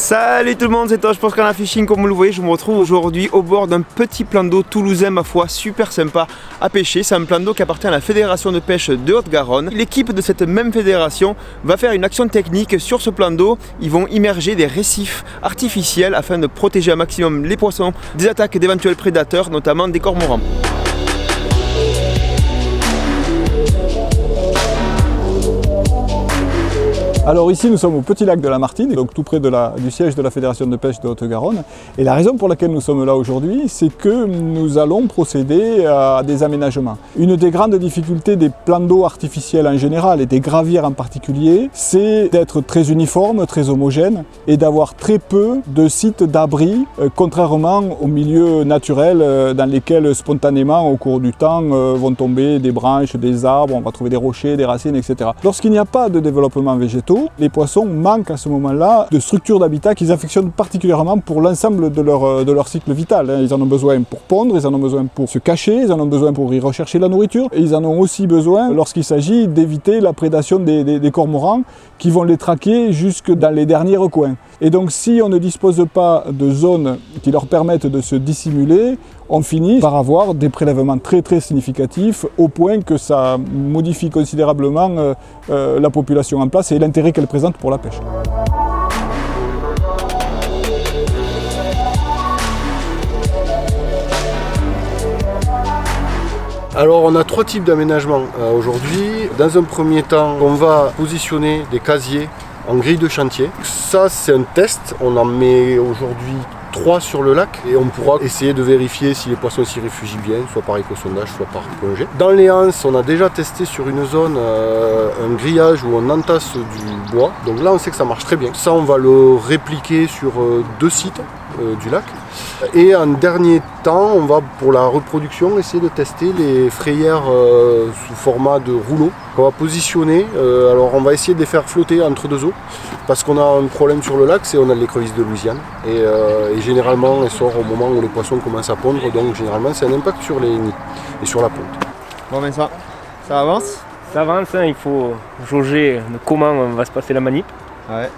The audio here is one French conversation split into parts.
Salut tout le monde, c'est Tosh pour Canal Fishing. Comme vous le voyez, je me retrouve aujourd'hui au bord d'un petit plan d'eau toulousain, ma foi, super sympa à pêcher. C'est un plan d'eau qui appartient à la Fédération de pêche de Haute-Garonne. L'équipe de cette même fédération va faire une action technique sur ce plan d'eau. Ils vont immerger des récifs artificiels afin de protéger un maximum les poissons des attaques d'éventuels prédateurs, notamment des cormorans. Alors ici nous sommes au petit lac de la Martine, donc tout près du siège de la Fédération de pêche de Haute-Garonne. Et la raison pour laquelle nous sommes là aujourd'hui, c'est que nous allons procéder à des aménagements. Une des grandes difficultés des plans d'eau artificiels en général et des gravières en particulier, c'est d'être très uniforme, très homogène et d'avoir très peu de sites d'abri, contrairement aux milieux naturels dans lesquels spontanément au cours du temps vont tomber des branches, des arbres, on va trouver des rochers, des racines, etc. Lorsqu'il n'y a pas de développement végétaux, les poissons manquent à ce moment-là de structures d'habitat qu'ils affectionnent particulièrement pour l'ensemble de leur cycle vital. Ils en ont besoin pour pondre, ils en ont besoin pour se cacher, ils en ont besoin pour y rechercher la nourriture, et ils en ont aussi besoin lorsqu'il s'agit d'éviter la prédation des cormorans qui vont les traquer jusque dans les derniers recoins. Et donc si on ne dispose pas de zones qui leur permettent de se dissimuler, on finit par avoir des prélèvements très très significatifs au point que ça modifie considérablement la population en place et l'intérêt qu'elle présente pour la pêche. Alors on a trois types d'aménagements aujourd'hui. Dans un premier temps, on va positionner des casiers en grille de chantier. Ça c'est un test, on en met aujourd'hui 3 sur le lac et on pourra essayer de vérifier si les poissons s'y réfugient bien, soit par éco-sondage, soit par plongée. Dans les anses, on a déjà testé sur une zone un grillage où on entasse du bois, donc là on sait que ça marche très bien. Ça on va le répliquer sur 2 sites du lac. Et en dernier temps, on va pour la reproduction essayer de tester les frayères sous format de rouleau qu'on va positionner. Alors on va essayer de les faire flotter entre deux eaux parce qu'on a un problème sur le lac, c'est on a l'écrevisse de Louisiane et généralement elle sort au moment où les poissons commencent à pondre, donc généralement c'est un impact sur les nids et sur la ponte. Bon ben ça avance. Ça avance, hein, il faut jauger de comment va se passer la manip. Ouais.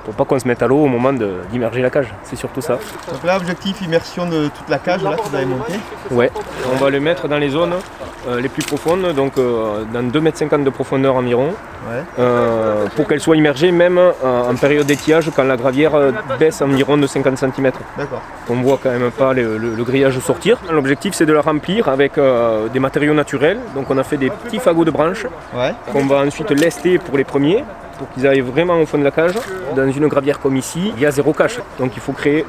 Pour pas qu'on se mette à l'eau au moment d'immerger la cage, c'est surtout ça. Donc là, objectif immersion de toute la cage là, que vous avez montée. Ouais, on va le mettre dans les zones les plus profondes, donc dans 2,50 m de profondeur environ, ouais. Pour qu'elle soit immergée même en période d'étiage quand la gravière baisse environ de 50 cm. D'accord. On voit quand même pas le grillage sortir. L'objectif c'est de la remplir avec des matériaux naturels, donc on a fait des petits fagots de branches, ouais, qu'on va ensuite lester pour les premiers, pour qu'ils aillent vraiment au fond de la cage. Dans une gravière comme ici, il y a 0 cache, donc il faut créer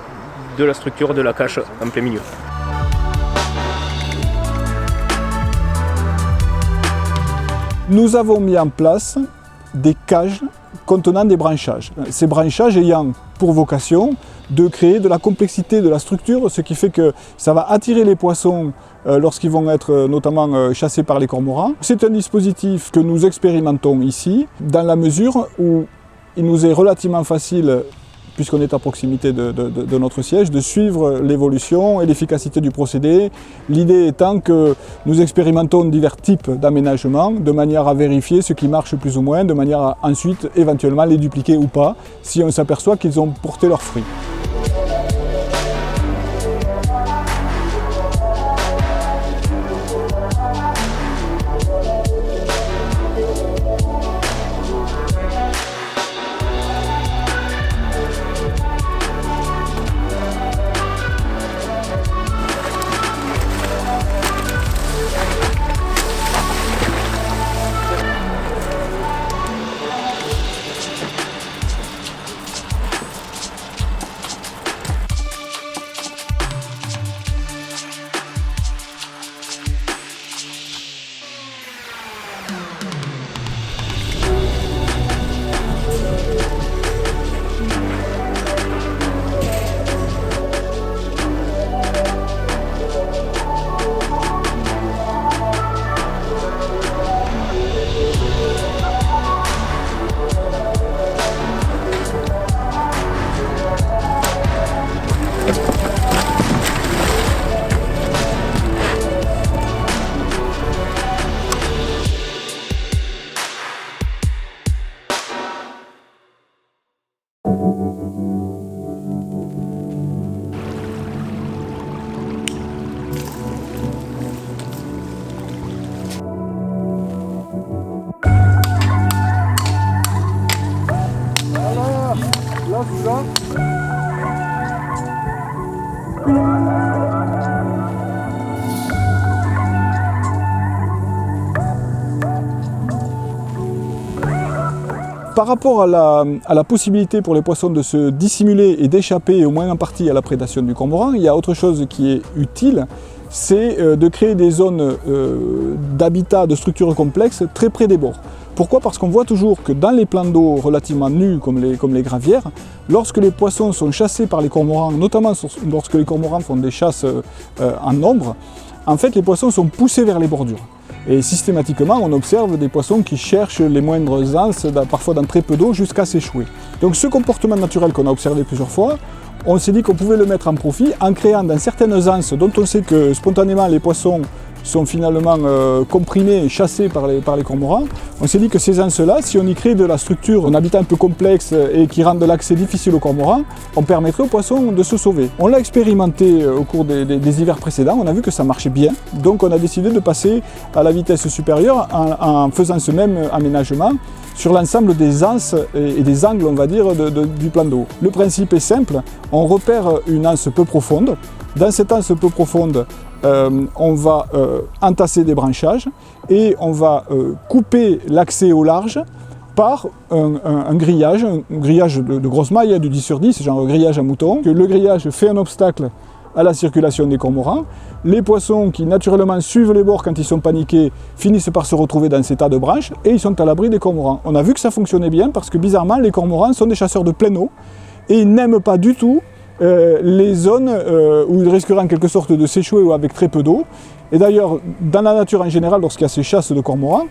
de la structure de la cache en plein milieu. Nous avons mis en place des cages contenant des branchages. Ces branchages ayant pour vocation de créer de la complexité de la structure, ce qui fait que ça va attirer les poissons lorsqu'ils vont être notamment chassés par les cormorans. C'est un dispositif que nous expérimentons ici, dans la mesure où il nous est relativement facile, puisqu'on est à proximité de notre siège, de suivre l'évolution et l'efficacité du procédé. L'idée étant que nous expérimentons divers types d'aménagements de manière à vérifier ce qui marche plus ou moins, de manière à ensuite éventuellement les dupliquer ou pas, si on s'aperçoit qu'ils ont porté leurs fruits. là, celui-là. Par rapport à la possibilité pour les poissons de se dissimuler et d'échapper au moins en partie à la prédation du cormoran, il y a autre chose qui est utile, c'est de créer des zones d'habitat, de structures complexes très près des bords. Pourquoi? Parce qu'on voit toujours que dans les plans d'eau relativement nus comme les gravières, lorsque les poissons sont chassés par les cormorans, notamment lorsque les cormorans font des chasses en nombre, en fait les poissons sont poussés vers les bordures. Et systématiquement, on observe des poissons qui cherchent les moindres anses, parfois dans très peu d'eau, jusqu'à s'échouer. Donc ce comportement naturel qu'on a observé plusieurs fois, on s'est dit qu'on pouvait le mettre en profit en créant dans certaines anses dont on sait que spontanément les poissons sont finalement comprimés et chassés par les cormorans. On s'est dit que ces anses-là, si on y crée de la structure, un habitat un peu complexe et qui rend l'accès difficile aux cormorans, on permettrait aux poissons de se sauver. On l'a expérimenté au cours des hivers précédents, on a vu que ça marchait bien, donc on a décidé de passer à la vitesse supérieure en faisant ce même aménagement sur l'ensemble des anses et des angles, on va dire, du plan d'eau. Le principe est simple, on repère une anse peu profonde. Dans cette anse peu profonde, on va entasser des branchages et on va couper l'accès au large par un grillage de grosse maille, de 10 sur 10, genre grillage à mouton. Le grillage fait un obstacle à la circulation des cormorans. Les poissons qui naturellement suivent les bords quand ils sont paniqués finissent par se retrouver dans ces tas de branches et ils sont à l'abri des cormorans. On a vu que ça fonctionnait bien parce que bizarrement les cormorans sont des chasseurs de pleine eau et ils n'aiment pas du tout les zones où ils risqueraient en quelque sorte de s'échouer ou avec très peu d'eau. Et d'ailleurs, dans la nature en général, lorsqu'il y a ces chasses de cormorans,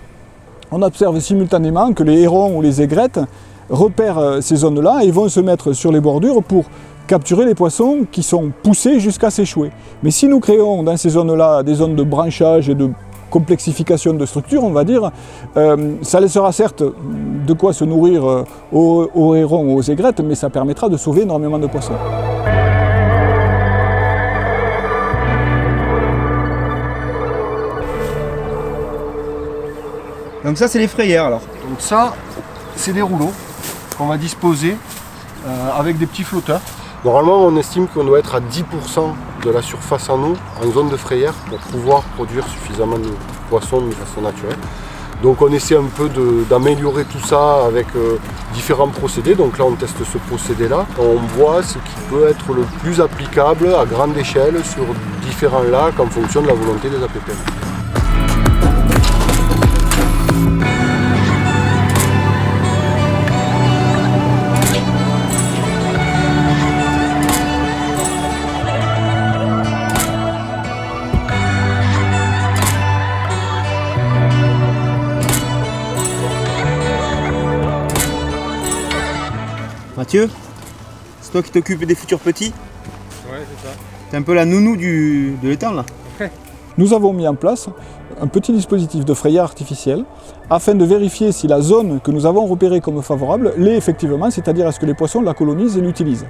on observe simultanément que les hérons ou les aigrettes repèrent ces zones-là et vont se mettre sur les bordures pour capturer les poissons qui sont poussés jusqu'à s'échouer. Mais si nous créons dans ces zones-là des zones de branchage et de complexification de structure, on va dire, ça laissera certes de quoi se nourrir aux hérons ou aux aigrettes, mais ça permettra de sauver énormément de poissons. Donc ça c'est les frayères alors. Donc ça, c'est des rouleaux qu'on va disposer avec des petits flotteurs. Normalement, on estime qu'on doit être à 10% de la surface en eau, en zone de frayère, pour pouvoir produire suffisamment de poissons de façon naturelle. Donc on essaie un peu d'améliorer tout ça avec différents procédés. Donc là, on teste ce procédé-là. On voit ce qui peut être le plus applicable à grande échelle sur différents lacs en fonction de la volonté des APP. Mathieu, c'est toi qui t'occupes des futurs petits? Ouais, c'est ça. T'es un peu la nounou de l'étang là. Nous avons mis en place un petit dispositif de frayère artificielle afin de vérifier si la zone que nous avons repérée comme favorable l'est effectivement, c'est-à-dire est-ce que les poissons la colonisent et l'utilisent.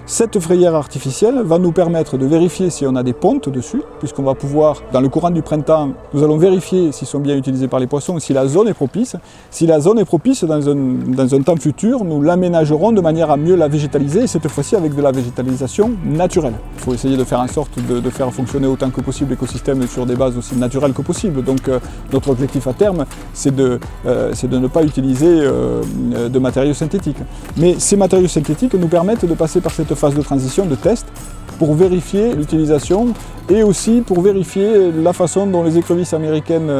Cette frayère artificielle va nous permettre de vérifier si on a des pontes dessus, puisqu'on va pouvoir, dans le courant du printemps, nous allons vérifier s'ils sont bien utilisés par les poissons et si la zone est propice. Si la zone est propice dans un temps futur, nous l'aménagerons de manière à mieux la végétaliser, et cette fois-ci avec de la végétalisation naturelle. Il faut essayer de faire en sorte de faire fonctionner autant que possible l'écosystème sur des bases aussi naturelles que possible. Donc notre objectif à terme, c'est de ne pas utiliser de matériaux synthétiques. Mais ces matériaux synthétiques nous permettent de passer par cette phase de transition, de test, pour vérifier l'utilisation et aussi pour vérifier la façon dont les écrevisses américaines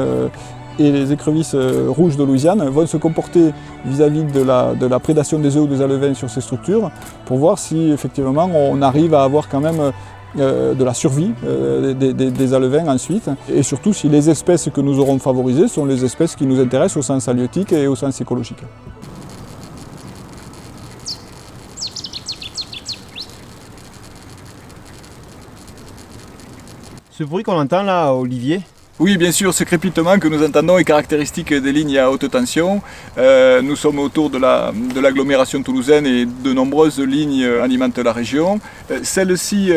et les écrevisses rouges de Louisiane vont se comporter vis-à-vis de la prédation des œufs ou des alevins sur ces structures, pour voir si effectivement on arrive à avoir quand même de la survie des alevins ensuite, et surtout si les espèces que nous aurons favorisées sont les espèces qui nous intéressent au sens halieutique et au sens écologique. Ce bruit qu'on entend là, Olivier, Oui, bien sûr, ce crépitement que nous entendons est caractéristique des lignes à haute tension. Nous sommes autour de l'agglomération toulousaine et de nombreuses lignes alimentent la région. Celle-ci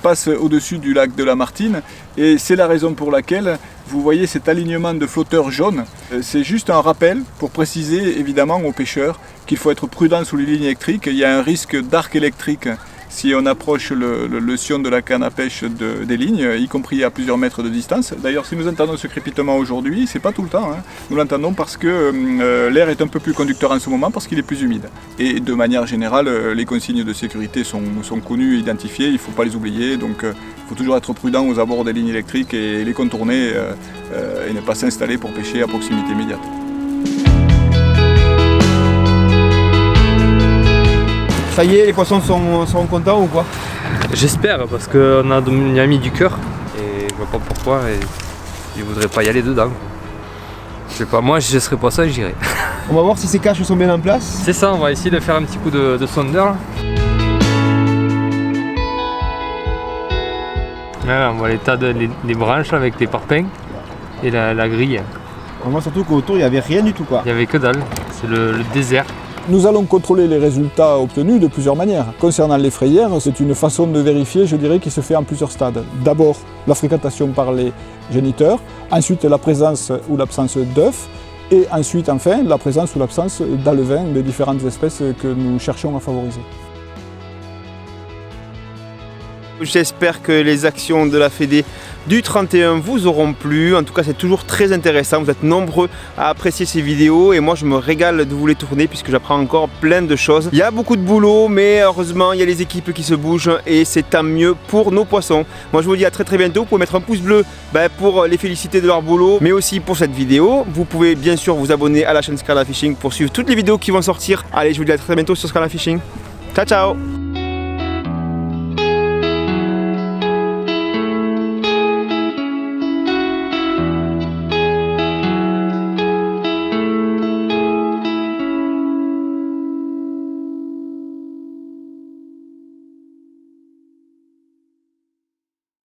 passe au-dessus du lac de la Martine et c'est la raison pour laquelle vous voyez cet alignement de flotteurs jaunes. C'est juste un rappel pour préciser évidemment aux pêcheurs qu'il faut être prudent sous les lignes électriques. Il y a un risque d'arc électrique si on approche le sion de la canne à pêche des lignes, y compris à plusieurs mètres de distance. D'ailleurs, si nous entendons ce crépitement aujourd'hui, c'est pas tout le temps. Nous l'entendons parce que l'air est un peu plus conducteur en ce moment, parce qu'il est plus humide. Et de manière générale, les consignes de sécurité sont connues, identifiées, il ne faut pas les oublier. Donc, il faut toujours être prudent aux abords des lignes électriques et les contourner et ne pas s'installer pour pêcher à proximité immédiate. Ça y est, les poissons sont contents ou quoi? J'espère, parce qu'on a mis du cœur et je vois pas pourquoi ils voudraient pas y aller dedans. Je sais pas, moi je serais poisson, j'irais. On va voir si ces caches sont bien en place. C'est ça, on va essayer de faire un petit coup de sondeur. Là, on voit l'état des branches avec les parpaings et la grille. On voit surtout qu'autour il n'y avait rien du tout quoi. Il n'y avait que dalle, c'est le désert. Nous allons contrôler les résultats obtenus de plusieurs manières. Concernant les frayères, c'est une façon de vérifier, je dirais, qui se fait en plusieurs stades. D'abord, la fréquentation par les géniteurs, ensuite la présence ou l'absence d'œufs, et ensuite, enfin, la présence ou l'absence d'alevins des différentes espèces que nous cherchons à favoriser. J'espère que les actions de la Fédé du 31 vous auront plu. En tout cas, c'est toujours très intéressant. Vous êtes nombreux à apprécier ces vidéos et moi, je me régale de vous les tourner puisque j'apprends encore plein de choses. Il y a beaucoup de boulot, mais heureusement, il y a les équipes qui se bougent et c'est tant mieux pour nos poissons. Moi, je vous dis à très bientôt. Vous pouvez mettre un pouce bleu pour les féliciter de leur boulot, mais aussi pour cette vidéo. Vous pouvez bien sûr vous abonner à la chaîne Scarla Fishing pour suivre toutes les vidéos qui vont sortir. Allez, je vous dis à très bientôt sur Scarla Fishing. Ciao, ciao!